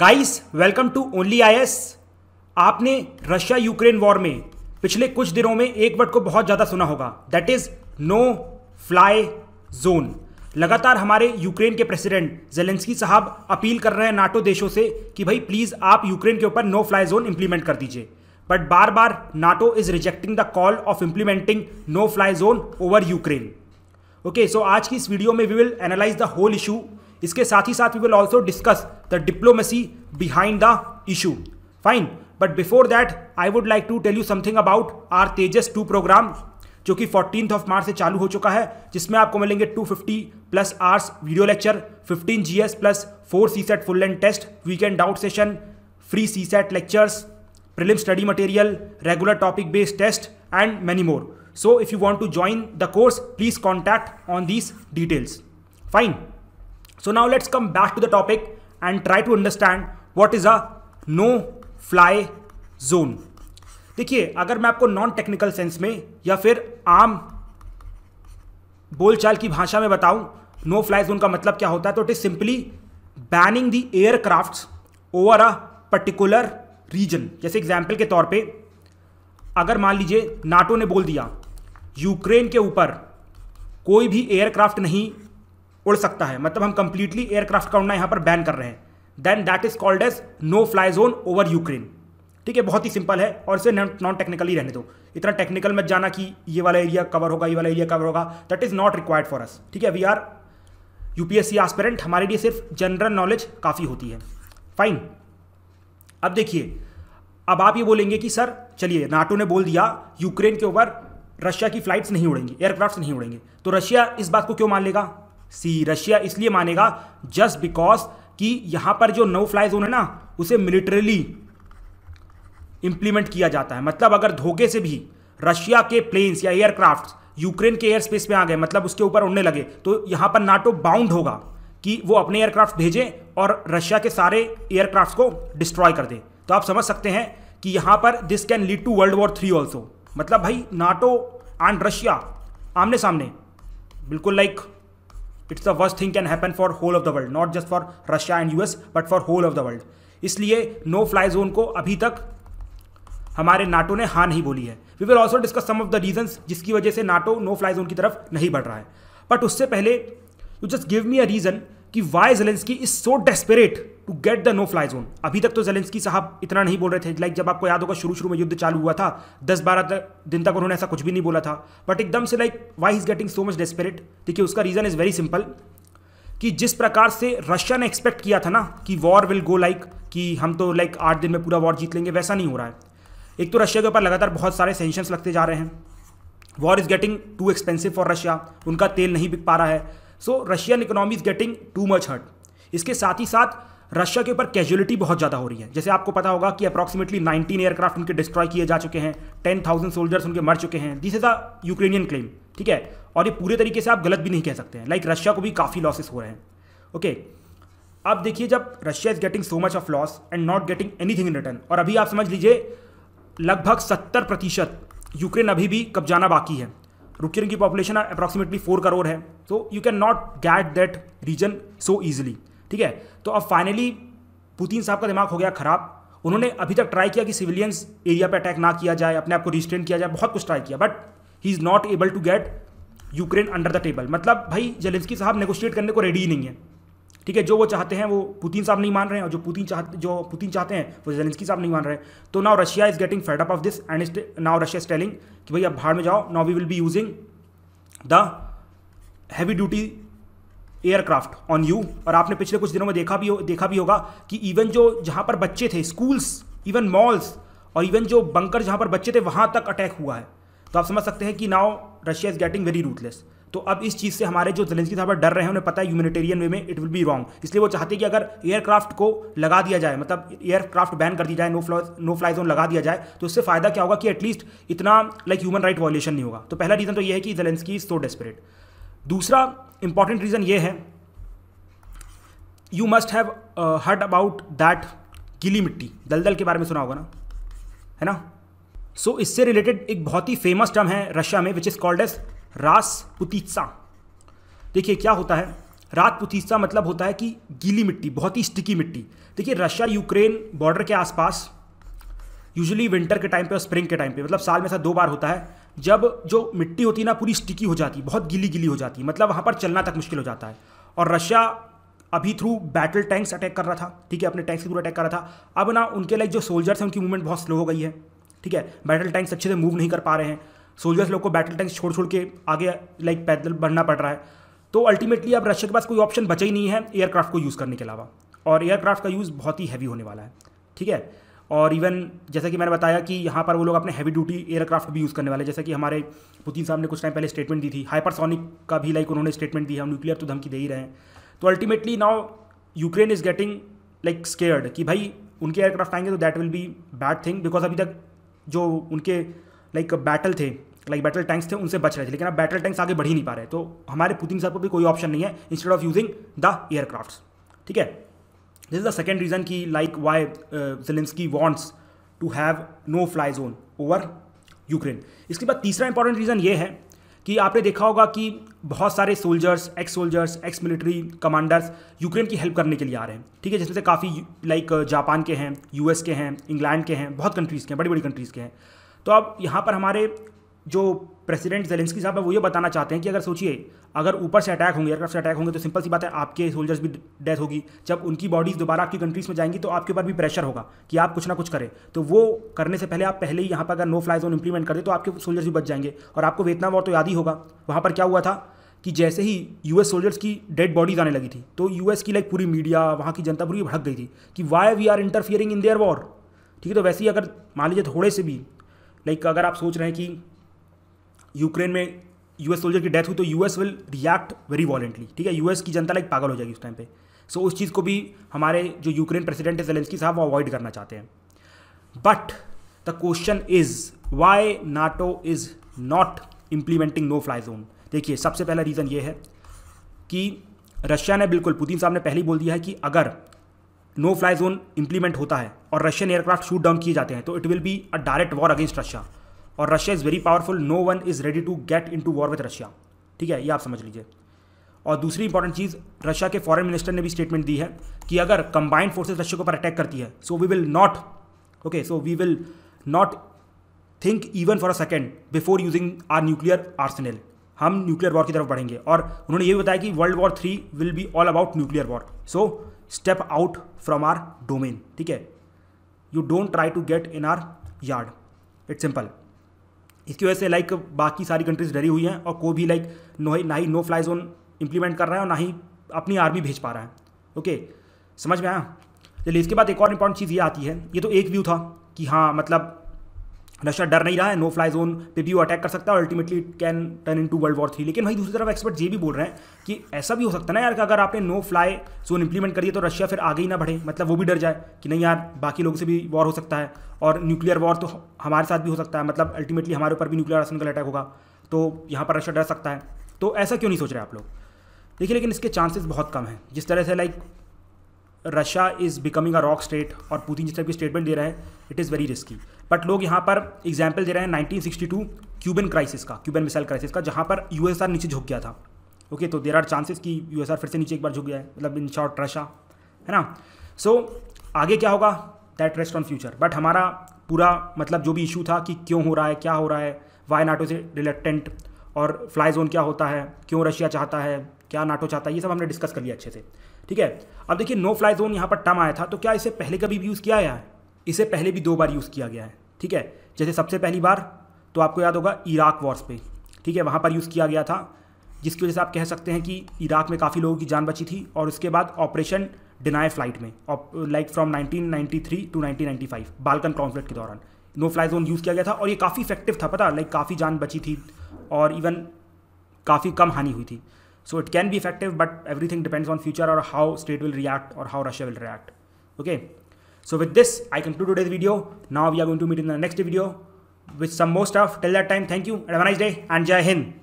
Guys welcome to only IAS. आपने Russia Ukraine war में पिछले कुछ दिनों में एक वर्ड को बहुत ज़्यादा सुना होगा, that is no fly zone. लगातार हमारे यूक्रेन के प्रेसिडेंट जेलेंस्की साहब अपील कर रहे हैं नाटो देशों से कि भाई प्लीज़ आप यूक्रेन के ऊपर नो फ्लाई जोन इंप्लीमेंट कर दीजिए, बट बार बार NATO is rejecting the call of implementing no fly zone over Ukraine. Okay, so आज की इस वीडियो में we will analyse the whole issue. इसके साथ ही साथ we will also discuss the diplomacy behind the issue. Fine, but before that I would like to tell you something about our Tejas 2 programme, जो कि 14 मार्च से चालू हो चुका है, जिसमें आपको मिलेंगे 250+ hours video lecture, 15 GS plus 4 CSET full length test, weekend doubt session, free CSET lectures, prelim study material, regular topic based test and many more. So if you want to join the course, please contact on these details. Fine. So now let's come back to the topic and try to understand what is a no-fly zone. देखिए, अगर मैं आपको non technical sense में या फिर आम बोलचाल की भाषा में बताऊं नो फ्लाई जोन का मतलब क्या होता है, तो it is simply banning the aircrafts over a particular region. जैसे एग्जाम्पल के तौर पे अगर मान लीजिए नाटो ने बोल दिया यूक्रेन के ऊपर कोई भी एयरक्राफ्ट नहीं उड़ सकता है, मतलब हम कंप्लीटली एयरक्राफ्ट का उड़ना यहां पर बैन कर रहे हैं, then that is called as no fly zone over Ukraine. ठीक है, बहुत ही सिंपल है और इसे नॉन टेक्निकली रहने दो। इतना टेक्निकल मत जाना कि ये वाला एरिया कवर होगा, ये वाला एरिया कवर होगा, that is not required for us. ठीक है, वी आर यूपीएससी एस्पिरेंट, हमारे लिए सिर्फ जनरल नॉलेज काफ़ी होती है। फाइन, अब देखिए, अब आप ये बोलेंगे कि सर चलिए नाटो ने बोल दिया यूक्रेन के ऊपर रशिया की फ्लाइट्स नहीं उड़ेंगी, एयरक्राफ्ट्स नहीं उड़ेंगे, तो रशिया इस बात को क्यों मान लेगा? रशिया इसलिए मानेगा जस्ट बिकॉज कि यहां पर जो नो फ्लाई जोन है ना, उसे मिलिटरीली इंप्लीमेंट किया जाता है। मतलब अगर धोखे से भी रशिया के प्लेन्स या एयरक्राफ्ट यूक्रेन के एयर स्पेस में आ गए, मतलब उसके ऊपर उड़ने लगे, तो यहां पर नाटो बाउंड होगा कि वो अपने एयरक्राफ्ट भेजें और रशिया के सारे एयरक्राफ्ट को डिस्ट्रॉय कर दे। तो आप समझ सकते हैं कि यहां पर this can lead to world war 3 also. मतलब भाई नाटो एंड रशिया आमने सामने, बिल्कुल like it's the worst thing can happen for whole of the world, not just for Russia and US but for whole of the world. इसलिए no fly zone को अभी तक हमारे नाटो ने हाँ नहीं बोली है। We will also discuss some of the reasons जिसकी वजह से नाटो नो फ्लाई जोन की तरफ नहीं बढ़ रहा है। बट उससे पहले you just give me a reason कि why Zelensky is so desperate to get the no fly zone. अभी तक तो जेलेंस्की साहब इतना नहीं बोल रहे थे, लाइक जब आपको याद होगा शुरू में युद्ध चालू हुआ था 10-12 दिन तक उन्होंने ऐसा कुछ भी नहीं बोला था, बट एकदम से like why is getting so much desperate. देखिए, उसका रीजन इज वेरी सिंपल कि जिस प्रकार से रशिया ने एक्सपेक्ट किया था ना कि वॉर विल गो लाइक कि हम तो लाइक 8 दिन में पूरा वॉर जीत लेंगे, वैसा नहीं हो रहा है। एक तो रशिया के ऊपर लगातार बहुत सारे सेंक्शंस लगते जा रहे हैं, war is getting too expensive for Russia, उनका तेल नहीं बिक पा रहा है, so Russian economy is getting too much hurt. इसके साथ ही साथ रशिया के ऊपर कैजुअलिटी बहुत ज़्यादा हो रही है। जैसे आपको पता होगा कि अप्रॉक्सीमेटली 19 एयरक्राफ्ट उनके डिस्ट्रॉय किए जा चुके हैं, 10,000 सोल्जर्स उनके मर चुके हैं। This is a Ukrainian claim. ठीक है, और ये पूरे तरीके से आप गलत भी नहीं कह सकते हैं, लाइक रशिया को भी काफ़ी लॉसेस हो रहे हैं। ओके, अब देखिए, जब Russia is getting so much of loss and not getting anything in return, और अभी आप समझ लीजिए लगभग 70% यूक्रेन अभी भी कब्जाना बाकी है। यूक्रेन की पॉपुलेशन अप्रॉक्सीमेटली 4 करोड़ है, तो you can not get that region so easily. ठीक है, तो अब फाइनली पुतिन साहब का दिमाग हो गया खराब। उन्होंने अभी तक ट्राई किया कि सिविलियंस एरिया पे अटैक ना किया जाए, अपने आप को रिस्ट्रेन किया जाए, बहुत कुछ ट्राई किया, but he is not able to get Ukraine under the table. मतलब भाई जेलेंस्की साहब नेगोशिएट करने को रेडी ही नहीं है। ठीक है, जो वो चाहते हैं वो पुतिन साहब नहीं मान रहे हैं, और जो पुतिन चाहते हैं वो जेलेंस्की साहब नहीं मान रहे हैं। तो now Russia is getting fed up of this and now Russia is telling कि भाई अब बाहर में जाओ, now we will be using the heavy duty aircraft on you. और आपने पिछले कुछ दिनों में देखा भी होगा कि इवन जो जहाँ पर बच्चे थे, स्कूल्स, इवन मॉल्स, और इवन जो बंकर जहाँ पर बच्चे थे वहाँ तक अटैक हुआ है। तो आप समझ सकते हैं कि now Russia is getting very ruthless. तो अब इस चीज़ से हमारे जो जेलेंस्की साहब डर रहे हैं, उन्हें पता है ह्यूमैनिटेरियन वे में इट विल बी रॉन्ग, इसलिए वो चाहते हैं कि अगर एयरक्राफ्ट को लगा दिया जाए, मतलब एयरक्राफ्ट बैन कर दी जाए, नो फ्लाई जोन लगा दिया जाए, तो इससे फायदा क्या होगा कि एटलीस्ट इतना लाइक ह्यूमन राइट वायलेशन नहीं होगा। तो पहला रीज़न तो ये है कि जेलेंस्की इज सो डेस्परेट। दूसरा इंपॉर्टेंट रीज़न ये है, you must have heard about that गीली मिट्टी, दलदल के बारे में सुना होगा ना, है ना। सो इससे रिलेटेड एक बहुत ही फेमस टर्म है रशिया में विच इज़ कॉल्ड एज रासपुतित्सा। देखिए क्या होता है, रातपुतीसा मतलब होता है कि गीली मिट्टी, बहुत ही स्टिकी मिट्टी। देखिए रशिया यूक्रेन बॉर्डर के आसपास यूजुअली विंटर के टाइम पे और स्प्रिंग के टाइम पे, मतलब साल में ऐसा 2 बार होता है, जब जो मिट्टी होती है ना पूरी स्टिकी हो जाती है, बहुत गीली गीली हो जाती है, मतलब वहाँ पर चलना तक मुश्किल हो जाता है। और रशिया अभी थ्रू बैटल टैंक्स अटैक कर रहा था, ठीक है, अपने टैंक्स के थ्रू अटैक कर रहा था। अब ना उनके लाइक जो सोल्जर्स हैं उनकी मूवमेंट बहुत स्लो हो गई है, ठीक है, बैटल टैंक्स अच्छे से मूव नहीं कर पा रहे हैं, सोल्जर्स लोग को बैटल टैंक्स छोड़ छोड़ के आगे लाइक पैदल बढ़ना पड़ रहा है। तो अल्टीमेटली अब रशिया के पास कोई ऑप्शन बचा ही नहीं है एयरक्राफ्ट को यूज़ करने के अलावा, और एयरक्राफ्ट का यूज़ बहुत ही हैवी होने वाला है, ठीक है। और इवन जैसा कि मैंने बताया कि यहाँ पर वो लोग अपने हैवी ड्यूटी एयरक्राफ्ट भी यूज़ करने वाले, जैसे कि हमारे पुतिन साहब ने कुछ टाइम पहले स्टेटमेंट दी थी, हाइपरसोनिक का भी लाइक उन्होंने स्टेटमेंट दी है, हम न्यूक्लियर तो धमकी दे ही रहे हैं। तो ultimately now Ukraine is getting like scared कि भाई उनके एयरक्राफ्ट आएंगे तो that will be bad thing, because अभी तक जो उनके लाइक बैटल थे, लाइक बैटल टैंक्स थे, उनसे बच रहे थे, लेकिन अब बैटल टैंक्स आगे बढ़ ही नहीं पा रहे। तो हमारे पुतिन साहब को भी कोई ऑप्शन नहीं है instead of using the aircrafts, ठीक है। This is the second reason कि like why Zelensky wants to have no fly zone over Ukraine. इसके बाद तीसरा इंपॉर्टेंट रीज़न ये है कि आपने देखा होगा कि बहुत सारे soldiers, ex military commanders Ukraine की हेल्प करने के लिए आ रहे हैं, ठीक है, जिसमें से काफ़ी लाइक जापान के हैं, यूएस के हैं, इंग्लैंड के हैं, बहुत कंट्रीज़ के हैं, बड़ी बड़ी कंट्रीज़ के हैं। तो अब यहाँ पर हमारे जो प्रेसिडेंट ज़ेलेंस्की साहब है वो ये बताना चाहते हैं कि अगर सोचिए अगर ऊपर से अटैक होंगे, एयरक्राफ्ट से अटैक होंगे, तो सिंपल सी बात है आपके सोल्जर्स भी डेथ होगी। जब उनकी बॉडीज़ दोबारा आपकी कंट्रीज़ में जाएंगी तो आपके ऊपर भी प्रेशर होगा कि आप कुछ ना कुछ करें। तो वो करने से पहले आप पहले ही यहाँ पर अगर नो फ्लाई जोन इंप्लीमेंट कर दे तो आपके सोल्जर्स भी बच जाएंगे। और आपको वियतनाम वॉर तो याद ही होगा, वहाँ पर क्या हुआ था कि जैसे ही यूएस सोल्जर्स की डेड बॉडीज आने लगी थी तो यूएस की लाइक पूरी मीडिया, वहाँ की जनता पूरी भड़क गई थी कि why we are interfering in their war, ठीक है। तो वैसे ही अगर मान लीजिए थोड़े से भी लाइक अगर आप सोच रहे हैं कि यूक्रेन में यूएस सोल्जर की डेथ हुई तो US will react very voluntarily, ठीक है, यूएस की जनता लाइक पागल हो जाएगी उस टाइम पे। सो उस चीज़ को भी हमारे जो यूक्रेन प्रेसिडेंट है ज़ेलेंस्की साहब वो अवॉइड करना चाहते हैं। But the question is why NATO is not implementing no fly zone. देखिए सबसे पहला रीज़न ये है कि रशिया ने बिल्कुल, पुतिन साहब ने पहले ही बोल दिया है कि अगर नो फ्लाई जोन इंप्लीमेंट होता है और रशियन एयरक्राफ्ट शूट डाउन किए जाते हैं तो it will be a direct war against Russia, और Russia is very powerful, no one is ready to get into war with Russia, ठीक है, ये आप समझ लीजिए। और दूसरी इंपॉर्टेंट चीज़, रशिया के फॉरेन मिनिस्टर ने भी स्टेटमेंट दी है कि अगर कंबाइंड फोर्सेस रशिया के ऊपर अटैक करती है so we will not think even for a second before using our nuclear arsenal, हम न्यूक्लियर वॉर की तरफ बढ़ेंगे। और उन्होंने ये भी बताया कि world war 3 will be all about nuclear war, so step out from our domain, ठीक है, you don't try to get in our yard, it's simple. इसकी वजह से लाइक बाकी सारी कंट्रीज डरी हुई हैं और कोई भी लाइक ना ही नो फ्लाई जोन इंप्लीमेंट कर रहा है और ना ही अपनी आर्मी भेज पा रहा है। ओके, समझ में आया। चलिए इसके बाद एक और इंपॉर्टेंट चीज़ ये आती है, ये तो एक व्यू था कि हाँ मतलब रशिया डर नहीं रहा है, नो फ्लाई जोन पे भी वो अटैक कर सकता है और ultimately it can turn into world war 3। लेकिन भाई दूसरी तरफ एक्सपर्ट ये भी बोल रहे हैं कि ऐसा भी हो सकता है ना यार कि अगर आपने नो फ्लाई जोन इंप्लीमेंट करिए तो रशिया फिर आगे ही ना बढ़े, मतलब वो भी डर जाए कि नहीं यार बाकी लोगों से भी वॉर हो सकता है और न्यूक्लियर वॉर तो हमारे साथ भी हो सकता है, मतलब अल्टीमेटली हमारे ऊपर भी न्यूक्लियर आर्सेनल अटैक होगा, तो यहाँ पर रशिया डर सकता है। तो ऐसा क्यों नहीं सोच रहे आप लोग? देखिए लेकिन इसके चांसेस बहुत कम हैं। जिस तरह से like Russia is becoming a rock state और पुतिन जिस तरह की स्टेटमेंट दे रहे हैं, it is very risky. But लोग यहाँ पर एग्जाम्पल दे रहे हैं 1962 क्यूबन क्राइसिस का, क्यूबन मिसाइल क्राइसिस का, जहाँ पर यूएसआर नीचे झुक गया था। ओके, तो देर आर चांसेस कि यूएसआर फिर से नीचे एक बार झुक गया है, मतलब इन शॉर्ट रशिया, है ना। सो आगे क्या होगा that rest on future. But हमारा पूरा मतलब जो भी इशू था कि क्यों हो रहा है, क्या हो रहा है, वाई नाटो से रिलेक्टेंट और फ्लाई जोन क्या होता है, क्यों रशिया चाहता है, क्या नाटो चाहता है, ये सब हमने डिस्कस कर लिया अच्छे से, ठीक है। अब देखिए नो फ्लाई जोन यहाँ पर टर्म आया था, तो क्या इसे पहले कभी भी यूज़ किया गया है? इसे पहले भी 2 बार यूज़ किया गया है, ठीक है। जैसे सबसे पहली बार तो आपको याद होगा इराक वॉर्स पे, ठीक है, वहाँ पर यूज़ किया गया था, जिसकी वजह से आप कह सकते हैं कि इराक में काफ़ी लोगों की जान बची थी। और उसके बाद ऑपरेशन डिनाई फ्लाइट में like from 1993 to 1995 Balkan conflict के दौरान नो फ्लाई जोन यूज़ किया गया था और ये काफ़ी इफेक्टिव था, पता, लाइक काफ़ी जान बची थी और इवन काफ़ी कम हानि हुई थी। So it can be effective, but everything depends on future or how state will react or how Russia will react. Okay. So with this, I conclude today's video. Now we are going to meet in the next video with some more stuff. Till that time, thank you and have a nice day and Jai Hind.